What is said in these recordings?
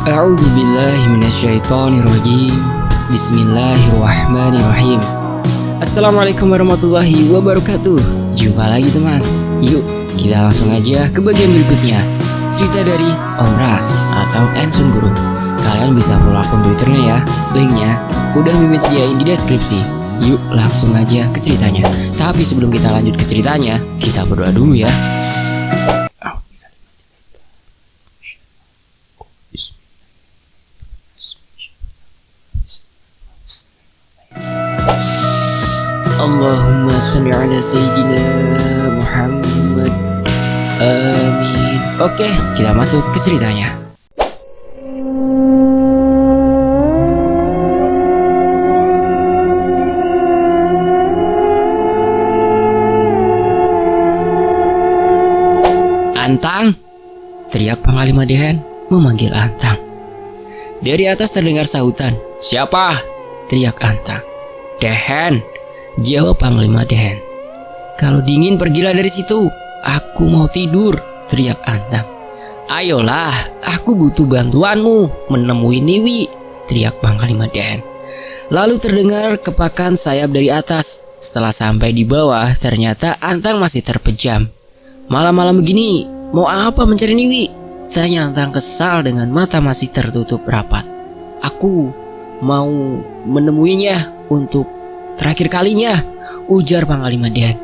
A'udzu billahi minasyaitonir rajim. Bismillahirrahmanirrahim. Assalamualaikum warahmatullahi wabarakatuh. Jumpa lagi teman. Yuk kita langsung aja ke bagian berikutnya. Cerita dari Om Ras atau Ensun Guru. Kalian bisa follow akun Twitternya ya. Linknya udah Mimin sediain di deskripsi. Yuk langsung aja ke ceritanya. Tapi sebelum kita lanjut ke ceritanya, kita berdoa dulu ya. Allahumma sholli ala sayyidina Muhammad. Amin. Oke, kita masuk ke ceritanya. Antang, teriak Panglima Dehen memanggil Antang. Dari atas terdengar sahutan. Siapa? Teriak Antang. Dehen, jawab Panglima Dehen. Kalau dingin pergilah dari situ. Aku mau tidur, teriak Antang. Ayolah, aku butuh bantuanmu menemui Niwi, teriak Panglima Dehen. Lalu terdengar kepakan sayap dari atas. Setelah sampai di bawah, ternyata Antang masih terpejam. Malam-malam begini, mau apa mencari Niwi? Tanya Antang kesal dengan mata masih tertutup rapat. Aku mau menemuinya untuk terakhir kalinya, ujar Panglima Dehen.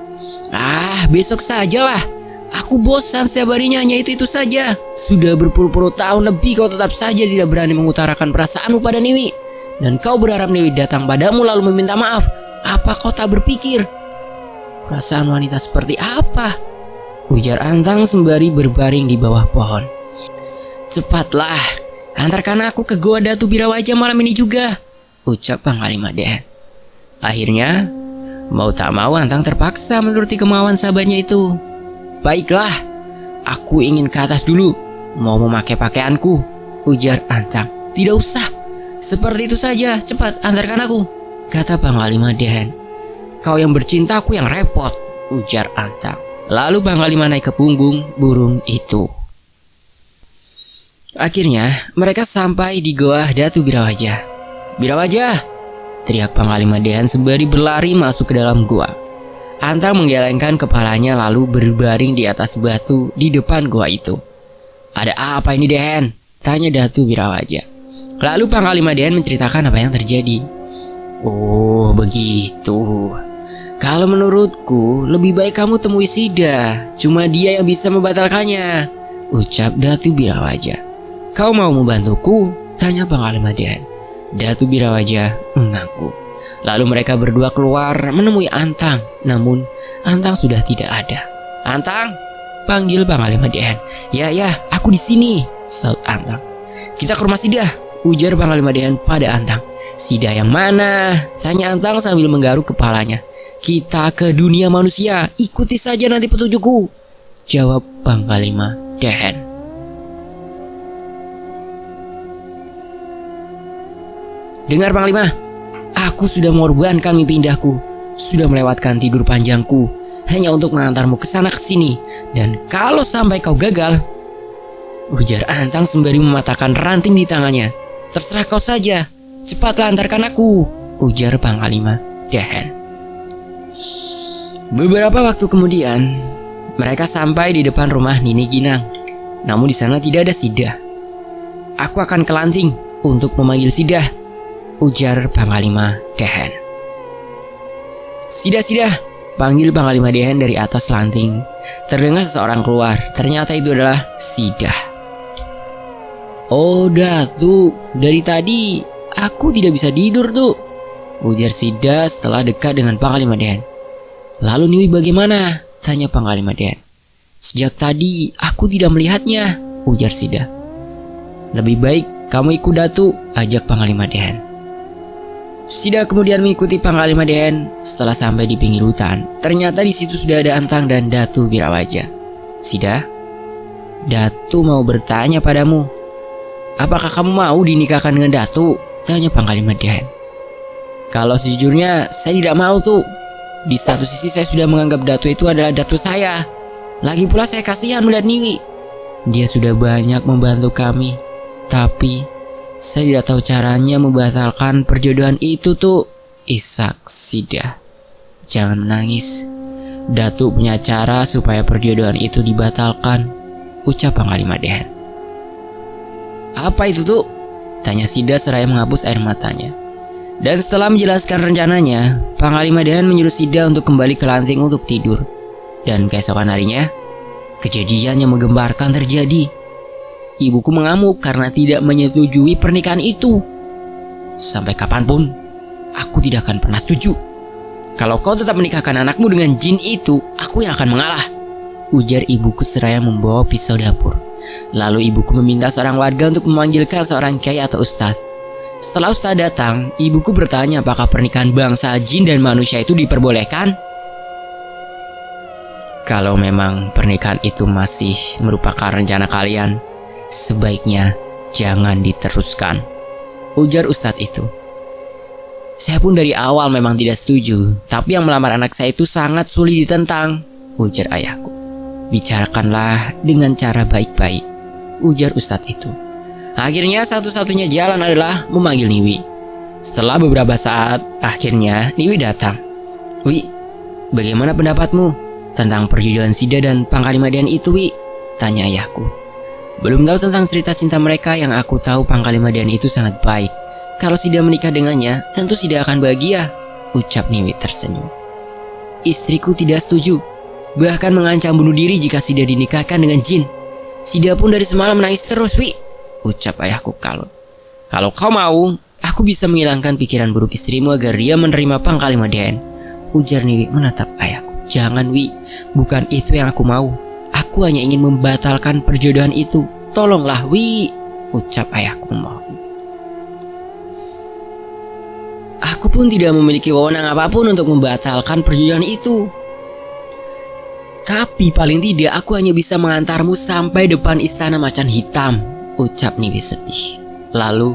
Besok sajalah. Aku bosan setiap harinya hanya itu saja. Sudah berpuluh-puluh tahun lebih kau tetap saja tidak berani mengutarakan perasaanmu pada Niwi. Dan kau berharap Niwi datang padamu lalu meminta maaf. Apa kau tak berpikir? Perasaan wanita seperti apa? Ujar Antang sembari berbaring di bawah pohon. Cepatlah, antarkan aku ke Goa Datu Birawaja malam ini juga, ucap Panglima Dehen. Akhirnya, mau tak mau Antang terpaksa menuruti kemauan sahabatnya itu. Baiklah, aku ingin ke atas dulu, mau memakai pakaianku, ujar Antang. Tidak usah, seperti itu saja, cepat antarkan aku, kata Panglima Dehen. Kau yang bercinta, aku yang repot, ujar Antang. Lalu Panglima naik ke punggung burung itu. Akhirnya mereka sampai di Goa Datu Birawaja. Birawaja, teriak Panglima Dehen sembari berlari masuk ke dalam gua. Antang menggelengkan kepalanya lalu berbaring di atas batu di depan gua itu. Ada apa ini Dehen? Tanya Datu Birawaja. Lalu Panglima Dehen menceritakan apa yang terjadi. Oh begitu. Kalau menurutku lebih baik kamu temui Sida. Cuma dia yang bisa membatalkannya, ucap Datu Birawaja. Kau mau membantuku? Tanya Panglima Dehen. Datu Birawaja mengaku. Lalu mereka berdua keluar menemui Antang. Namun Antang sudah tidak ada. Antang, panggil Panglima Dehen. Ya, aku di sini, saut Antang. Kita ke rumah Sida, ujar Panglima Dehen pada Antang. Sida yang mana? Tanya Antang sambil menggaruk kepalanya. Kita ke dunia manusia, ikuti saja nanti petunjukku, jawab Panglima Dehen. Dengar Panglima, aku sudah mengorbankan mimpi indahku, sudah melewatkan tidur panjangku hanya untuk mengantarmu ke sana ke sini. Dan kalau sampai kau gagal, ujar Antang sembari mematahkan ranting di tangannya. Terserah kau saja, cepatlah antarkan aku, ujar Panglima Dehen. Beberapa waktu kemudian, mereka sampai di depan rumah Nini Ginang. Namun di sana tidak ada Sida. Aku akan ke Lanting untuk memanggil Sida, ujar Panglima Dehen. Sida, panggil Panglima Dehen dari atas Lanting. Terdengar seseorang keluar. Ternyata itu adalah Sida. Oh Datu, dari tadi aku tidak bisa tidur tuh, ujar Sida setelah dekat dengan Panglima Dehen. Lalu Niwi bagaimana? Tanya Panglima Dehen. Sejak tadi aku tidak melihatnya, ujar Sida. Lebih baik kamu ikut Datu, ajak Panglima Dehen. Sida kemudian mengikuti Panglima Dehen. Setelah sampai di pinggir hutan, ternyata di situ sudah ada Antang dan Datu Birawaja. Sida, Datu mau bertanya padamu. Apakah kamu mau dinikahkan dengan Datu? Tanya Panglima Dehen. Kalau sejujurnya saya tidak mau tuh. Di satu sisi saya sudah menganggap Datu itu adalah Datu saya. Lagi pula saya kasihan melihat Niwi. Dia sudah banyak membantu kami. Tapi saya tidak tahu caranya membatalkan perjodohan itu tuh. Isak Sida, jangan menangis. Datuk punya cara supaya perjodohan itu dibatalkan, ucap Panglima Dehan. Apa itu tuh? Tanya Sida seraya menghapus air matanya. Dan setelah menjelaskan rencananya, Panglima Dehan menyuruh Sida untuk kembali ke lanting untuk tidur. Dan keesokan harinya, kejadian yang menggemparkan terjadi. Ibuku mengamuk karena tidak menyetujui pernikahan itu. Sampai kapanpun, aku tidak akan pernah setuju. Kalau kau tetap menikahkan anakmu dengan jin itu, aku yang akan mengalah, ujar ibuku seraya membawa pisau dapur. Lalu ibuku meminta seorang warga untuk memanggilkan seorang kiai atau ustadz. Setelah ustadz datang, ibuku bertanya apakah pernikahan bangsa jin dan manusia itu diperbolehkan. Kalau memang pernikahan itu masih merupakan rencana kalian, sebaiknya jangan diteruskan, ujar ustadz itu. Saya pun dari awal memang tidak setuju, tapi yang melamar anak saya itu sangat sulit ditentang, ujar ayahku. Bicarakanlah dengan cara baik-baik, ujar ustadz itu. Akhirnya satu-satunya jalan adalah memanggil Niwi. Setelah beberapa saat, akhirnya Niwi datang. Wi, bagaimana pendapatmu tentang perjodohan Sida dan Panglima Dehan itu, Wi? Tanya ayahku. Belum tahu tentang cerita cinta mereka. Yang aku tahu Panglima Dehan itu sangat baik. Kalau Sida menikah dengannya, tentu Sida akan bahagia, ucap Niwi tersenyum. Istriku tidak setuju, bahkan mengancam bunuh diri jika Sida dinikahkan dengan jin. Sida pun dari semalam menangis terus, Wi, ucap ayahku kalut. Kalau kau mau, aku bisa menghilangkan pikiran buruk istrimu agar dia menerima Panglima Dehan, ujar Niwi menatap ayahku. Jangan, Wi, bukan itu yang aku mau. Aku hanya ingin membatalkan perjodohan itu. Tolonglah, Wi, ucap ayahku memohon. Aku pun tidak memiliki wewenang apapun untuk membatalkan perjodohan itu. Tapi paling tidak aku hanya bisa mengantarmu sampai depan istana macan hitam, ucap Niwi sedih. Lalu,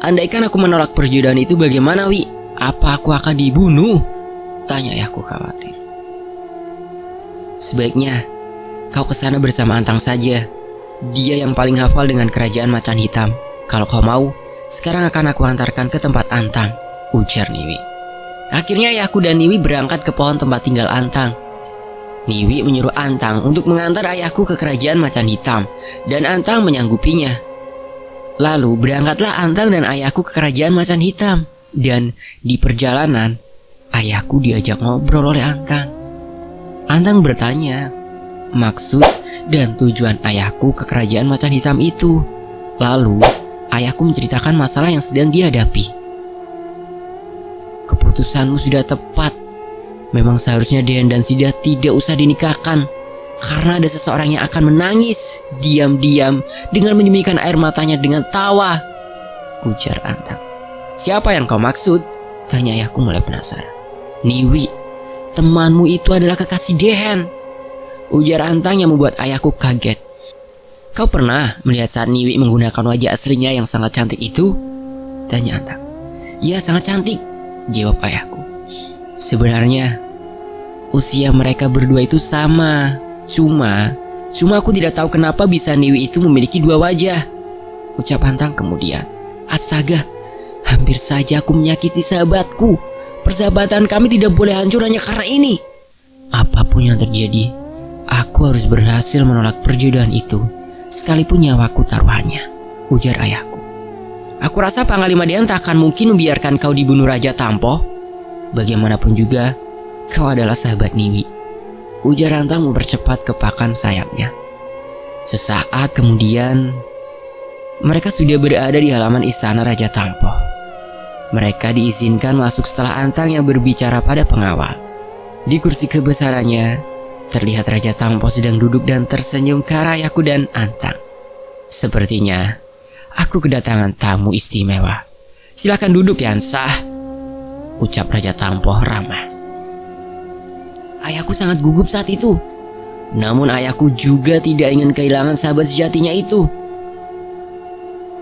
andaikan aku menolak perjodohan itu bagaimana, Wi? Apa aku akan dibunuh? Tanya ayahku khawatir. Sebaiknya kau kesana bersama Antang saja. Dia yang paling hafal dengan kerajaan macan hitam. Kalau kau mau, sekarang akan aku antarkan ke tempat Antang, ujar Niwi. Akhirnya ayahku dan Niwi berangkat ke pohon tempat tinggal Antang. Niwi menyuruh Antang untuk mengantar ayahku ke kerajaan macan hitam, dan Antang menyanggupinya. Lalu berangkatlah Antang dan ayahku ke kerajaan macan hitam. Dan di perjalanan, ayahku diajak ngobrol oleh Antang. Antang bertanya maksud dan tujuan ayahku ke kerajaan macan hitam itu. Lalu ayahku menceritakan masalah yang sedang dihadapi. Keputusanmu sudah tepat. Memang seharusnya Dehan dan Sida tidak usah dinikahkan, karena ada seseorang yang akan menangis diam-diam dengan menyembunyikan air matanya dengan tawa, ujar Antang. Siapa yang kau maksud? Tanya ayahku mulai penasaran. Niwi, temanmu itu adalah kekasih Dehan, ujar Antang yang membuat ayahku kaget. Kau pernah melihat saat Niwi menggunakan wajah aslinya yang sangat cantik itu? Tanya Antang. Ya, sangat cantik, jawab ayahku. Sebenarnya usia mereka berdua itu sama. Cuma aku tidak tahu kenapa bisa Niwi itu memiliki dua wajah, ucap Antang kemudian. Astaga, hampir saja aku menyakiti sahabatku. Persahabatan kami tidak boleh hancur hanya karena ini. Apapun yang terjadi, aku harus berhasil menolak perjodohan itu, sekalipun nyawaku taruhannya, ujar ayahku. Aku rasa Panglima Dehan tak akan mungkin membiarkan kau dibunuh Raja Tampo. Bagaimanapun juga, kau adalah sahabat Niwi, ujar Antang mempercepat kepakan sayapnya. Sesaat kemudian, mereka sudah berada di halaman istana Raja Tampo. Mereka diizinkan masuk setelah Antang yang berbicara pada pengawal. Di kursi kebesarannya, terlihat Raja Tampo sedang duduk dan tersenyum ke arah ayahku dan Antang. Sepertinya aku kedatangan tamu istimewa. Silakan duduk, Yansah, ucap Raja Tampo ramah. Ayahku sangat gugup saat itu. Namun ayahku juga tidak ingin kehilangan sahabat sejatinya itu.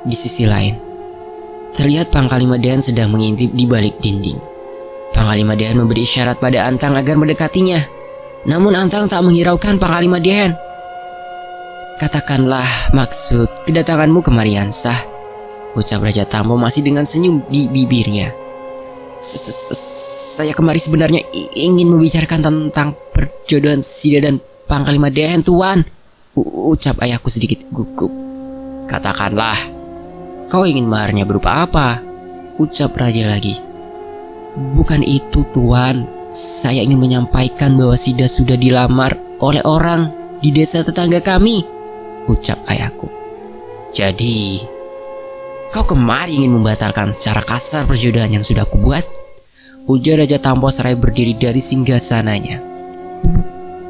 Di sisi lain, terlihat Panglima Dehan sedang mengintip di balik dinding. Panglima Dehan memberi isyarat pada Antang agar mendekatinya. Namun Antang tak menghiraukan Panglima Dehan. Katakanlah maksud kedatanganmu kemari Yansah, ucap Raja Tampo masih dengan senyum di bibirnya. Saya kemari sebenarnya ingin membicarakan tentang perjodohan Sida dan Panglima Dehen, Tuan, ucap ayahku sedikit gugup. Katakanlah, kau ingin maharnya berupa apa? Ucap raja lagi. Bukan itu, Tuan. Saya ingin menyampaikan bahwa Sida sudah dilamar oleh orang di desa tetangga kami, ucap ayahku. Jadi, kau kemari ingin membatalkan secara kasar perjodohan yang sudah kubuat? Ujar Raja Tampo seraya berdiri dari singgasananya.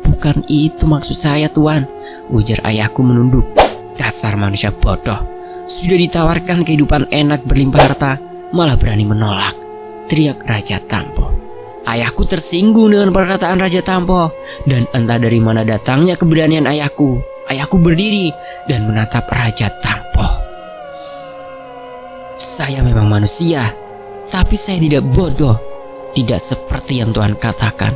Bukan itu maksud saya, Tuan, ujar ayahku menunduk. Dasar manusia bodoh. Sudah ditawarkan kehidupan enak berlimpah harta, malah berani menolak, teriak Raja Tampo. Ayahku tersinggung dengan perkataan Raja Tampo, dan entah dari mana datangnya keberanian ayahku. Ayahku berdiri dan menatap Raja Tampo. Saya memang manusia, tapi saya tidak bodoh. Tidak seperti yang Tuhan katakan.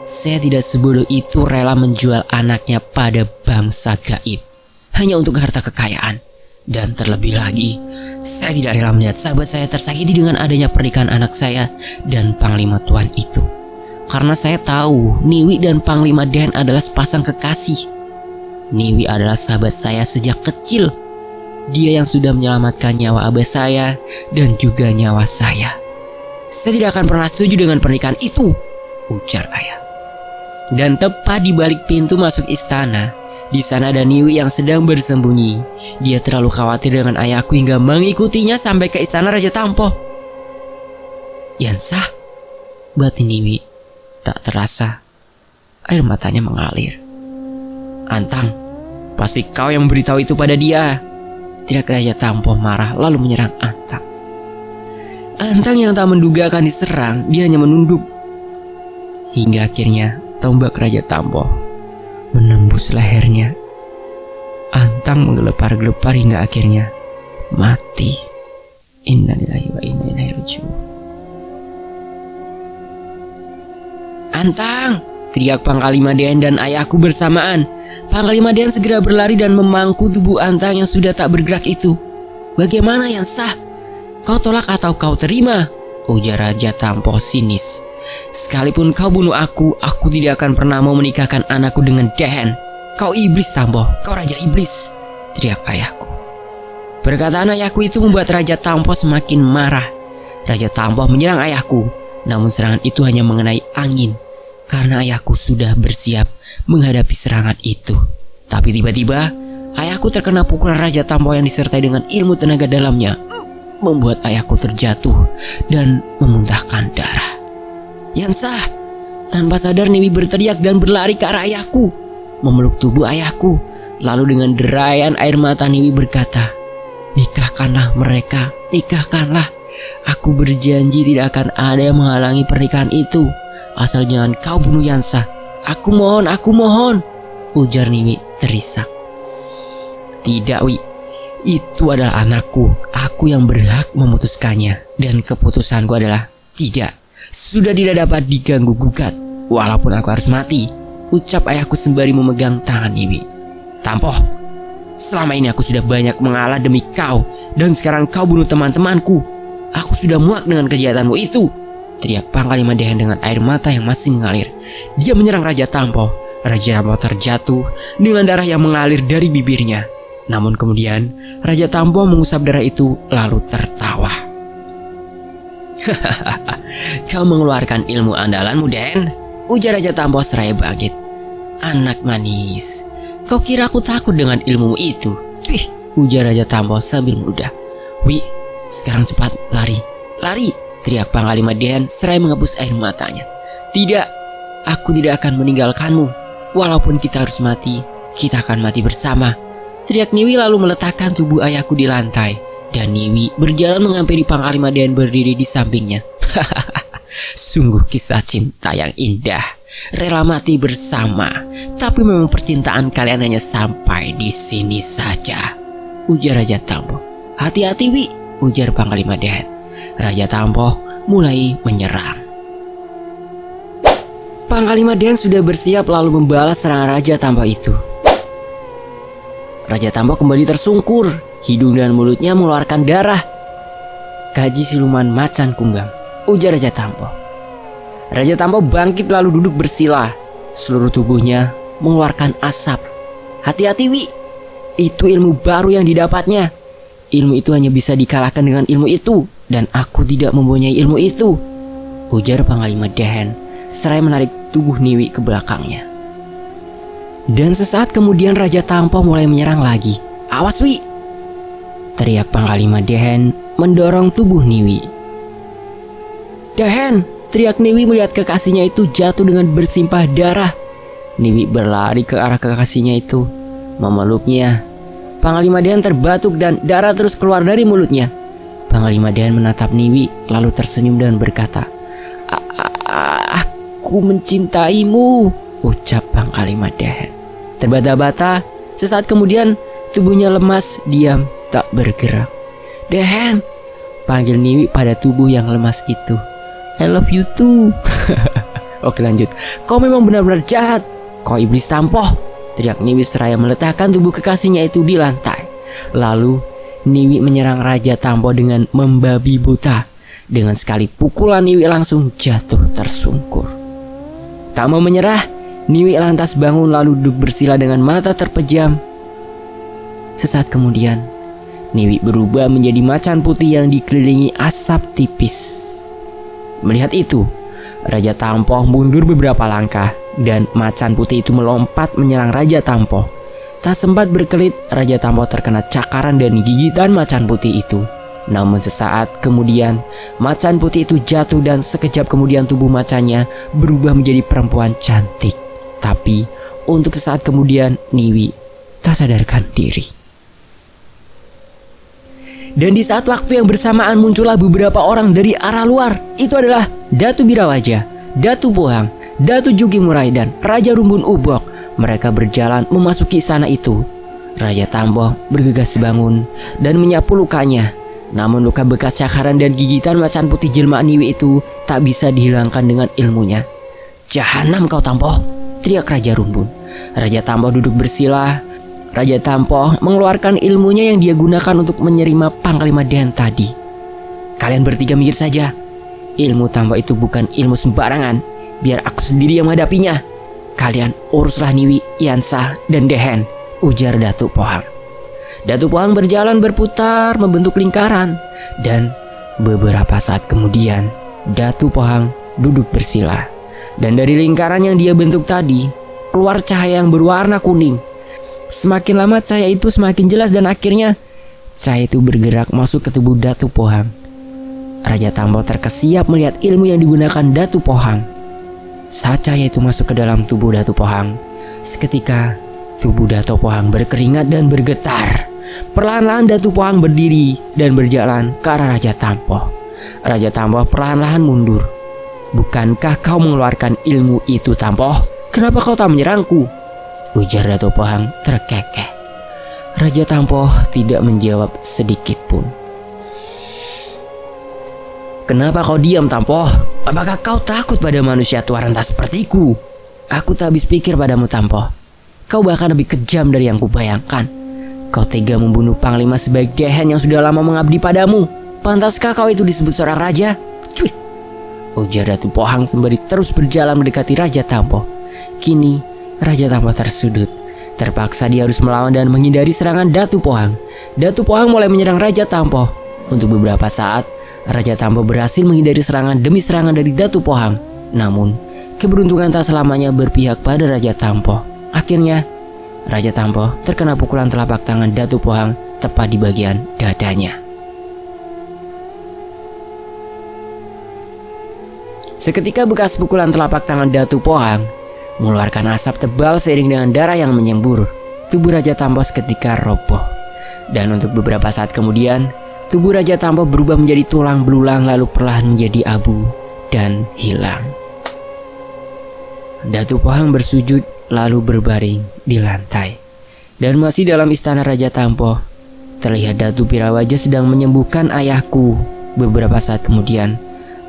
Saya tidak sebodoh itu rela menjual anaknya pada bangsa gaib hanya untuk harta kekayaan. Dan terlebih lagi, saya tidak rela melihat sahabat saya tersakiti dengan adanya pernikahan anak saya dan Panglima Tuan itu. Karena saya tahu Niwi dan Panglima Den adalah sepasang kekasih. Niwi adalah sahabat saya sejak kecil. Dia yang sudah menyelamatkan nyawa abah saya dan juga nyawa saya. Saya tidak akan pernah setuju dengan pernikahan itu, ujar ayah. Dan tepat di balik pintu masuk istana, di sana ada Niwi yang sedang bersembunyi. Dia terlalu khawatir dengan ayahku hingga mengikutinya sampai ke istana Raja Tampo. Yansah, batin Niwi. Tak terasa, air matanya mengalir. Antang, pasti kau yang memberitahu itu pada dia, teriak Raja Tampo marah lalu menyerang Antang. Antang yang tak menduga akan diserang, dia hanya menunduk. Hingga akhirnya tombak Raja Tampo menembus lehernya. Antang menggelepar-gelepar hingga akhirnya mati. Innalillahi wa inna ilaihi raji'un. Antang, teriak Panglima Den dan ayahku bersamaan. Panglima Den segera berlari dan memangku tubuh Antang yang sudah tak bergerak itu. Bagaimana Yansah? Kau tolak atau kau terima? Ujar Raja Tampo sinis. Sekalipun kau bunuh aku tidak akan pernah mau menikahkan anakku dengan Dehen. Kau iblis Tampo, kau raja iblis, teriak ayahku. Perkataan ayahku itu membuat Raja Tampo semakin marah. Raja Tampo menyerang ayahku, namun serangan itu hanya mengenai angin, karena ayahku sudah bersiap menghadapi serangan itu. Tapi tiba-tiba ayahku terkena pukulan Raja Tampo yang disertai dengan ilmu tenaga dalamnya, membuat ayahku terjatuh dan memuntahkan darah. Yansah, tanpa sadar Niwi berteriak dan berlari ke arah ayahku, memeluk tubuh ayahku. Lalu dengan derayan air mata Niwi berkata, nikahkanlah mereka, nikahkanlah. Aku berjanji tidak akan ada yang menghalangi pernikahan itu, asal jangan kau bunuh Yansah. Aku mohon, ujar Niwi terisak. Tidak, Wi, itu adalah anakku. Aku yang berhak memutuskannya. Dan keputusanku adalah tidak. Sudah tidak dapat diganggu gugat, walaupun aku harus mati, ucap ayahku sembari memegang tangan Niwi. Tampo, selama ini aku sudah banyak mengalah demi kau, dan sekarang kau bunuh teman-temanku. Aku sudah muak dengan kejahatanmu itu, teriak Panglima Den dengan air mata yang masih mengalir. Dia menyerang Raja Tampo. Raja Tampo terjatuh dengan darah yang mengalir dari bibirnya. Namun kemudian Raja Tampo mengusap darah itu lalu tertawa. Kau mengeluarkan ilmu andalanmu, Den, ujar Raja Tampo seraya bangkit. Anak manis, kau kira aku takut dengan ilmu itu? Wih, ujar Raja Tampo sambil meludah. Wi, sekarang cepat lari, lari, teriak Panglima Den seraya menghapus air matanya. Tidak, aku tidak akan meninggalkanmu. Walaupun kita harus mati, kita akan mati bersama, teriak Niwi lalu meletakkan tubuh ayahku di lantai. Dan Niwi berjalan menghampiri Panglima Den berdiri di sampingnya. Sungguh kisah cinta yang indah. Rela mati bersama. Tapi memang percintaan kalian hanya sampai di sini saja, ujar Raja Tampo. Hati-hati, Wi, ujar Panglima Den. Raja Tampo mulai menyerang. Panglima Den sudah bersiap lalu membalas serangan Raja Tampo itu. Raja Tampoh kembali tersungkur. Hidung dan mulutnya mengeluarkan darah. "Gaji siluman macan kunggang," ujar Raja Tampoh. Raja Tampoh bangkit lalu duduk bersila. Seluruh tubuhnya mengeluarkan asap. "Hati-hati, Wi. Itu ilmu baru yang didapatnya. Ilmu itu hanya bisa dikalahkan dengan ilmu itu, dan aku tidak mempunyai ilmu itu," ujar Panglima Dehen seraya menarik tubuh Niwi ke belakangnya. Dan sesaat kemudian Raja Tampoh mulai menyerang lagi. "Awas, Wi!" teriak Panglima Dehen mendorong tubuh Niwi. "Dehen!" teriak Niwi melihat kekasihnya itu jatuh dengan bersimpah darah. Niwi berlari ke arah kekasihnya itu, memeluknya. Panglima Dehen terbatuk dan darah terus keluar dari mulutnya. Panglima Dehen menatap Niwi lalu tersenyum dan berkata, "Aku mencintaimu," ucap Panglima Dehen. Terbata-bata, sesaat kemudian tubuhnya lemas, diam, tak bergerak. "Dehen!" panggil Niwi pada tubuh yang lemas itu. "I love you too." Oke, lanjut. "Kau memang benar-benar jahat, kau iblis Tampoh," teriak Niwi seraya meletakkan tubuh kekasihnya itu di lantai. Lalu Niwi menyerang Raja Tampoh dengan membabi buta. Dengan sekali pukulan Niwi langsung jatuh tersungkur. Tak mau menyerah, Niwi lantas bangun lalu duduk bersila dengan mata terpejam. Sesaat kemudian, Niwi berubah menjadi macan putih yang dikelilingi asap tipis. Melihat itu, Raja Tampoh mundur beberapa langkah dan macan putih itu melompat menyerang Raja Tampoh. Tak sempat berkelit, Raja Tampoh terkena cakaran dan gigitan macan putih itu. Namun sesaat kemudian, macan putih itu jatuh dan sekejap kemudian tubuh macannya berubah menjadi perempuan cantik. Tapi untuk sesaat kemudian Niwi tak sadarkan diri. Dan di saat waktu yang bersamaan muncullah beberapa orang dari arah luar. Itu adalah Datu Birawaja, Datu Pohang, Datu Jugi Murai dan Raja Rumbun Ubok. Mereka berjalan memasuki istana itu. Raja Tampoh bergegas bangun dan menyapu lukanya. Namun luka bekas cakaran dan gigitan macan putih jelmaan Niwi itu tak bisa dihilangkan dengan ilmunya. "Jahanam kau Tampoh!" teriak Raja Rumbun. Raja Tampoh duduk bersila. Raja Tampoh mengeluarkan ilmunya yang dia gunakan untuk menyerima Panglima Dehen tadi. "Kalian bertiga minggir saja. Ilmu Tampoh itu bukan ilmu sembarangan. Biar aku sendiri yang menghadapinya. Kalian uruslah Niwi, Yansa, dan Dehen," ujar Datu Pohang. Datu Pohang berjalan berputar membentuk lingkaran. Dan beberapa saat kemudian Datu Pohang duduk bersila. Dan dari lingkaran yang dia bentuk tadi keluar cahaya yang berwarna kuning. Semakin lama cahaya itu semakin jelas dan akhirnya cahaya itu bergerak masuk ke tubuh Datu Pohang. Raja Tampoh terkesiap melihat ilmu yang digunakan Datu Pohang. Saat cahaya itu masuk ke dalam tubuh Datu Pohang, seketika tubuh Datu Pohang berkeringat dan bergetar. Perlahan-lahan Datu Pohang berdiri dan berjalan ke arah Raja Tampoh. Raja Tampoh perlahan-lahan mundur. "Bukankah kau mengeluarkan ilmu itu, Tampoh? Kenapa kau tak menyerangku?" ujar Datu Pohang terkekeh. Raja Tampoh tidak menjawab sedikit pun. "Kenapa kau diam, Tampoh? Apakah kau takut pada manusia tua renta sepertiku? Aku tak habis pikir padamu, Tampoh. Kau bahkan lebih kejam dari yang kubayangkan. Kau tega membunuh Panglima sebaik Dehen yang sudah lama mengabdi padamu. Pantaskah kau itu disebut seorang raja?" "Cuy!" ujar Datu Pohang sembari terus berjalan mendekati Raja Tampoh. Kini Raja Tampoh tersudut. Terpaksa dia harus melawan dan menghindari serangan Datu Pohang. Datu Pohang mulai menyerang Raja Tampoh. Untuk beberapa saat Raja Tampoh berhasil menghindari serangan demi serangan dari Datu Pohang. Namun keberuntungan tak selamanya berpihak pada Raja Tampoh. Akhirnya Raja Tampoh terkena pukulan telapak tangan Datu Pohang tepat di bagian dadanya. Seketika bekas pukulan telapak tangan Datu Pohang mengeluarkan asap tebal seiring dengan darah yang menyembur. Tubuh Raja Tampoh seketika roboh. Dan untuk beberapa saat kemudian, tubuh Raja Tampoh berubah menjadi tulang belulang lalu perlahan menjadi abu dan hilang. Datu Pohang bersujud lalu berbaring di lantai. Dan masih dalam istana Raja Tampoh, terlihat Datu Birawaja sedang menyembuhkan ayahku. Beberapa saat kemudian,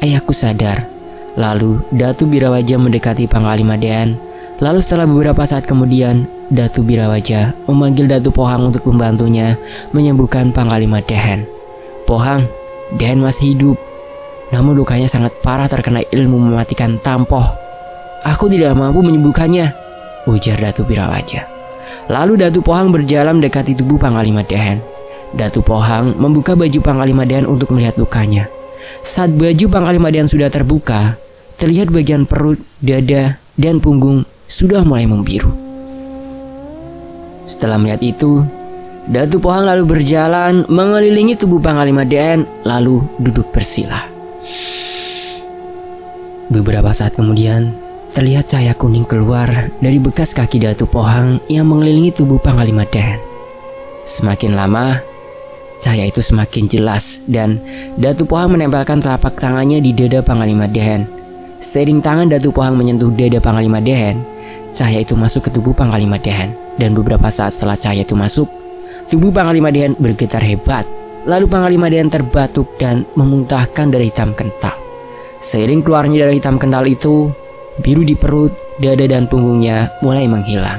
ayahku sadar. Lalu Datu Birawaja mendekati Panglima Dehen, Lalu setelah beberapa saat kemudian, Datu Birawaja memanggil Datu Pohang untuk membantunya menyembuhkan Panglima Dehen. "Pohang, Dehen masih hidup, namun lukanya sangat parah terkena ilmu mematikan tampoh. Aku tidak mampu menyembuhkannya," ujar Datu Birawaja. Lalu Datu Pohang berjalan mendekati tubuh Panglima Dehen. Datu Pohang membuka baju Panglima Dehen untuk melihat lukanya. Saat baju Panglima Dehen sudah terbuka, terlihat bagian perut, dada, dan punggung sudah mulai membiru. Setelah melihat itu, Datu Pohang lalu berjalan mengelilingi tubuh Panglima Dehen lalu duduk bersila. Beberapa saat kemudian, terlihat cahaya kuning keluar dari bekas kaki Datu Pohang yang mengelilingi tubuh Panglima Dehen. Semakin lama, cahaya itu semakin jelas dan Datu Pohang menempelkan telapak tangannya di dada Panglima Dehen. Seiring tangan Datu Pohang menyentuh dada Panglima Dehen, cahaya itu masuk ke tubuh Panglima Dehen. Dan beberapa saat setelah cahaya itu masuk, tubuh Panglima Dehen bergetar hebat. Lalu Panglima Dehen terbatuk dan memuntahkan darah hitam kental. Seiring keluarnya darah hitam kental itu, biru di perut, dada dan punggungnya mulai menghilang.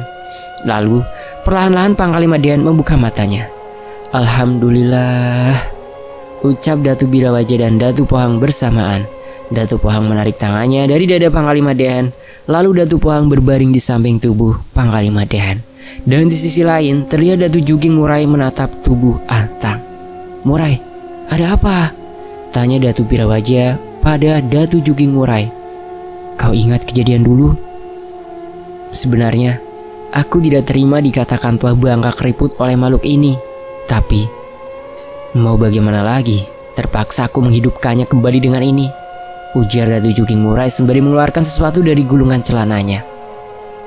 Lalu perlahan-lahan Panglima Dehen membuka matanya. "Alhamdulillah," ucap Datu Birawaja dan Datu Pohang bersamaan. Datu Pohang menarik tangannya dari dada Panglima Dehen. Lalu Datu Pohang berbaring di samping tubuh Panglima Dehen. Dan di sisi lain terlihat Datu Juging Murai menatap tubuh Antang. "Murai, ada apa?" tanya Datu Birawaja pada Datu Juging Murai. "Kau ingat kejadian dulu? Sebenarnya aku tidak terima dikatakan telah bangka keriput oleh makhluk ini. Tapi mau bagaimana lagi, terpaksa aku menghidupkannya kembali dengan ini," ujar Datu Juging Murai sembari mengeluarkan sesuatu dari gulungan celananya.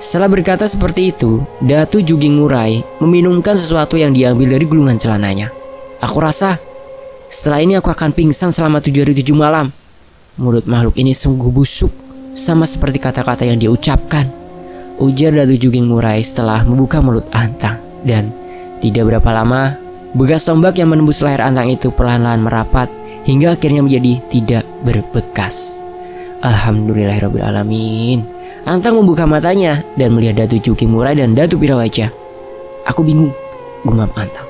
Setelah berkata seperti itu, Datu Juging Murai meminumkan sesuatu yang diambil dari gulungan celananya. "Aku rasa setelah ini aku akan pingsan selama 7 hari 7 malam. Mulut makhluk ini sungguh busuk, sama seperti kata-kata yang dia ucapkan," ujar Datu Juging Murai setelah membuka mulut Antang. Dan tidak berapa lama, bekas tombak yang menembus leher Antang itu perlahan-lahan merapat hingga akhirnya menjadi tidak berbekas. Alhamdulillahirrabbilalamin. Antang membuka matanya dan melihat Datu Juging Murai dan Datu Birawaja. "Aku bingung," gumam Antang.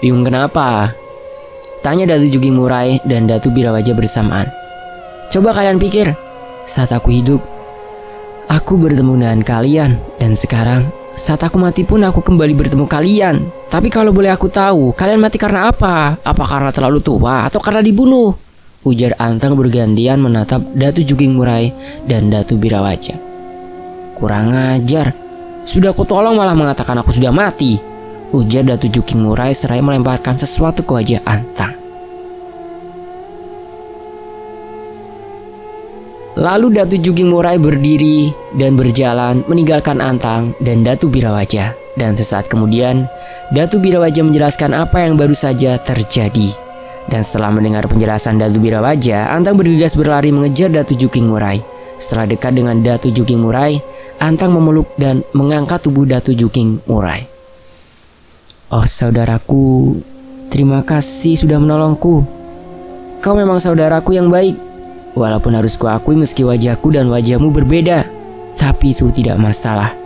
"Bingung kenapa?" tanya Datu Juging Murai dan Datu Birawaja bersamaan. "Coba kalian pikir, saat aku hidup, aku bertemu dengan kalian, dan sekarang saat aku mati pun aku kembali bertemu kalian. Tapi kalau boleh aku tahu, kalian mati karena apa? Apa karena terlalu tua atau karena dibunuh?" ujar Antang bergantian menatap Datu Juging Murai dan Datu Birawaja. "Kurang ajar, sudah aku tolong malah mengatakan aku sudah mati," ujar Datu Juging Murai seraya melemparkan sesuatu ke wajah Antang. Lalu Datu Juging Murai berdiri dan berjalan meninggalkan Antang dan Datu Birawaja. Dan sesaat kemudian, Datu Birawaja menjelaskan apa yang baru saja terjadi. Dan setelah mendengar penjelasan Datu Birawaja, Antang bergegas berlari mengejar Datu Juging Murai. Setelah dekat dengan Datu Juging Murai, Antang memeluk dan mengangkat tubuh Datu Juging Murai. "Oh saudaraku, terima kasih sudah menolongku. Kau memang saudaraku yang baik. Walaupun harus kuakui meski wajahku dan wajahmu berbeda, tapi itu tidak masalah.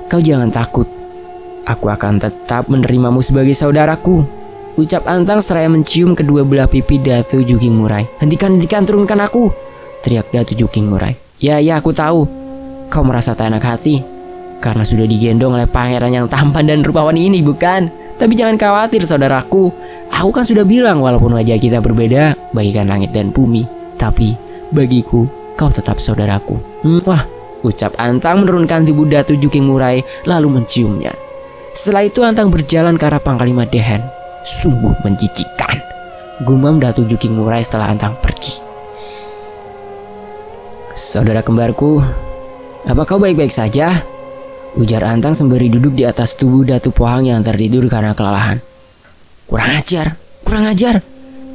Kau jangan takut. Aku akan tetap menerimamu sebagai saudaraku," ucap Antang seraya mencium kedua belah pipi Datu Juging Murai. Hentikan, turunkan aku," teriak Datu Juging Murai. Ya, aku tahu. Kau merasa tak enak hati karena sudah digendong oleh pangeran yang tampan dan rupawan ini, bukan? Tapi jangan khawatir saudaraku. Aku kan sudah bilang walaupun wajah kita berbeda bagikan langit dan bumi, tapi bagiku kau tetap saudaraku. Wah, ucap Antang menurunkan tubuh Datu Juging Murai lalu menciumnya. Setelah itu Antang berjalan ke arah Panglima Dehen. Sungguh menjijikkan, gumam Datu Juging Murai setelah Antang pergi. "Saudara kembarku, apa kau baik-baik saja?" ujar Antang sembari duduk di atas tubuh Datu Pohang yang tertidur karena kelelahan. Kurang ajar,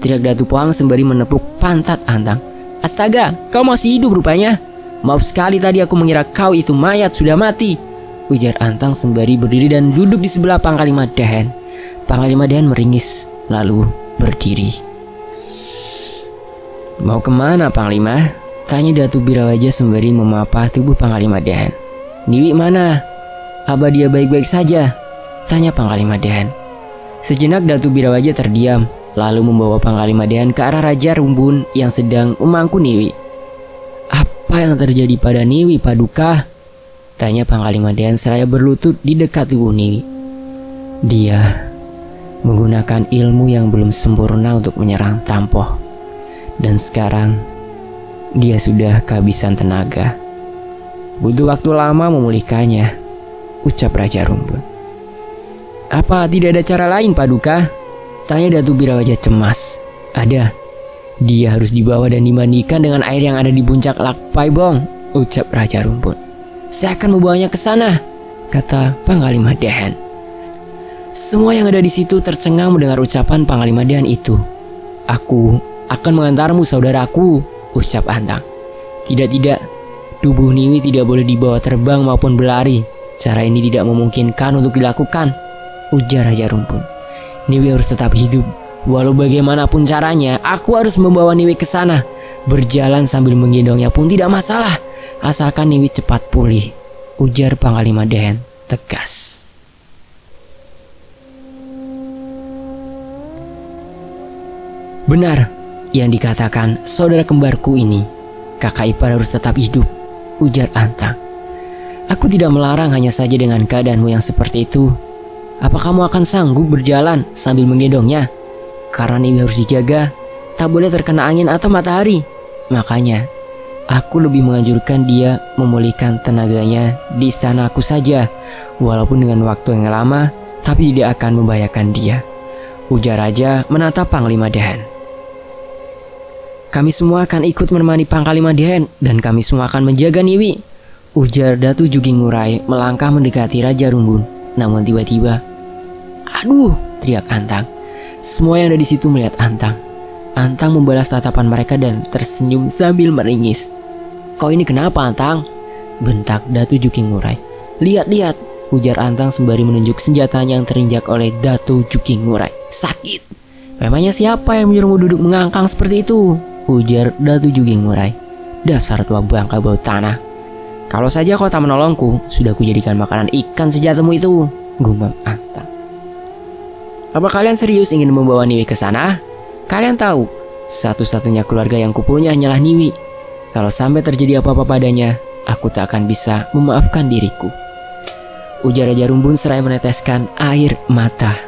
teriak Datu Pohang sembari menepuk pantat Antang. "Astaga, kau masih hidup rupanya. Maaf sekali tadi aku mengira kau itu mayat sudah mati," ujar Antang sembari berdiri dan duduk di sebelah Panglima Dehen. Panglima Dehen meringis lalu berdiri. "Mau kemana Panglima?" tanya Datu Birawaja sembari memapah tubuh Panglima Dehen. Niwi mana? Apa dia baik-baik saja? Tanya Panglima Dehan. Sejenak Datu Birawaja terdiam, lalu membawa Panglima Dehan ke arah Raja Rumbun yang sedang memangku Niwi. Apa yang terjadi pada Niwi, Paduka? Tanya Panglima Dehan seraya berlutut di dekat tubuh Niwi. Dia menggunakan ilmu yang belum sempurna untuk menyerang Tampoh. Dan sekarang dia sudah kehabisan tenaga. Butuh waktu lama memulihkannya, ucap Raja Rumbun. Apa tidak ada cara lain, Paduka? Tanya Datu Birawaja cemas. Ada. Dia harus dibawa dan dimandikan dengan air yang ada di puncak Lak Paibong, ucap Raja Rumbun. Saya akan membawanya ke sana, kata Panglima Dehan. Semua yang ada di situ tercengang mendengar ucapan Panglima Dehan itu. Aku akan mengantarmu, saudaraku, ucap Antang. Tidak, tubuh Niwi tidak boleh dibawa terbang maupun berlari. Cara ini tidak memungkinkan untuk dilakukan, ujar Raja Rumbun. Niwi harus tetap hidup. Walau bagaimanapun caranya, aku harus membawa Niwi ke sana. Berjalan sambil menggendongnya pun tidak masalah, asalkan Niwi cepat pulih, ujar Panglima Dehan tegas. Benar yang dikatakan saudara kembarku ini. Kakak ipar harus tetap hidup, ujar Antang. Aku tidak melarang, hanya saja dengan keadaanmu yang seperti itu. Apa kamu akan sanggup berjalan sambil menggendongnya? Karena Niwi harus dijaga, tak boleh terkena angin atau matahari. Makanya, aku lebih menganjurkan dia memulihkan tenaganya di istana aku saja. Walaupun dengan waktu yang lama, tapi tidak akan membahayakan dia, ujar Raja menatap Panglima Dehan. Kami semua akan ikut menemani Panglima Dehan dan kami semua akan menjaga Niwi, ujar Datu Juging Murai melangkah mendekati Raja Rumbun. Namun tiba-tiba, aduh, teriak Antang. Semua yang ada di situ melihat Antang. Antang membalas tatapan mereka dan tersenyum sambil meringis. Kau ini kenapa, Antang? Bentak Datu Juging Murai. Lihat, ujar Antang sembari menunjuk senjatanya yang terinjak oleh Datu Juging Murai. Sakit. Memangnya siapa yang menyuruhmu duduk mengangkang seperti itu? Ujar Datu Juging Murai. Dasar tua bangka bau tanah. Kalau saja kau tak menolongku, sudah kujadikan makanan ikan sejatamu itu, gumam Antang. Apa kalian serius ingin membawa Niwi ke sana? Kalian tahu, satu-satunya keluarga yang kupunya hanyalah Niwi. Kalau sampai terjadi apa-apa padanya, aku tak akan bisa memaafkan diriku, ujar Raja Rumbun seraya meneteskan air mata.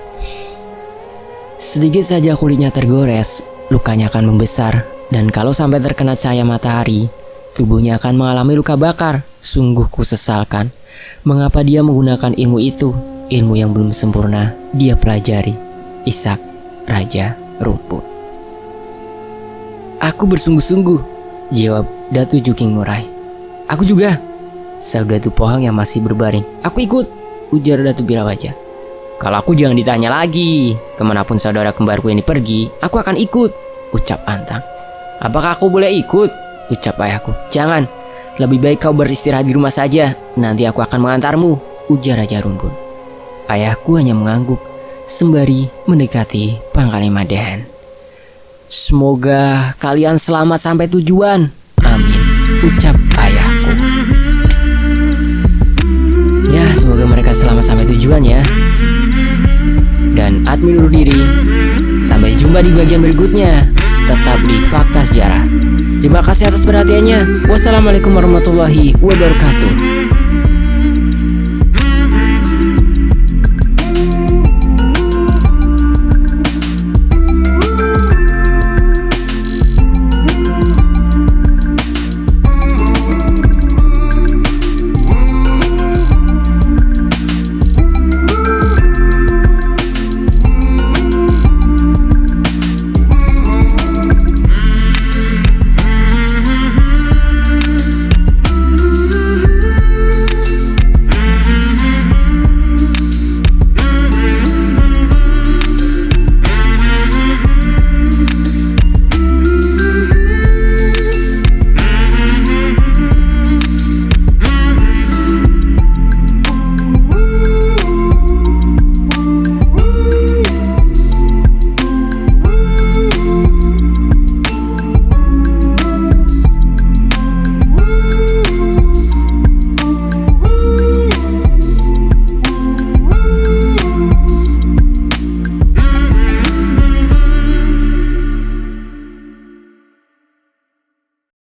Sedikit saja kulitnya tergores, lukanya akan membesar. Dan kalau sampai terkena cahaya matahari, tubuhnya akan mengalami luka bakar. Sungguh kusesalkan. Mengapa dia menggunakan ilmu itu? Ilmu yang belum sempurna dia pelajari. Ishak, Raja Rumput. Aku bersungguh-sungguh, jawab Datu Juging Murai. Aku juga, sahut Datu Pohang yang masih berbaring. Aku ikut, ujar Datu Birawaja. Kalau aku jangan ditanya lagi. Kemanapun saudara kembarku ini pergi, aku akan ikut, ucap Antang. Apakah aku boleh ikut? Ucap ayahku. Jangan, lebih baik kau beristirahat di rumah saja. Nanti aku akan mengantarmu, ujar Raja Rumbun. Ayahku hanya mengangguk sembari mendekati Panglima Dehan. Semoga kalian selamat sampai tujuan. Amin, ucap ayahku. Ya, semoga mereka selamat sampai tujuan ya. Dan admin undur diri. Sampai jumpa di bagian berikutnya. Tetap di Fakta Sejarah. Terima kasih atas perhatiannya. Wassalamualaikum warahmatullahi wabarakatuh.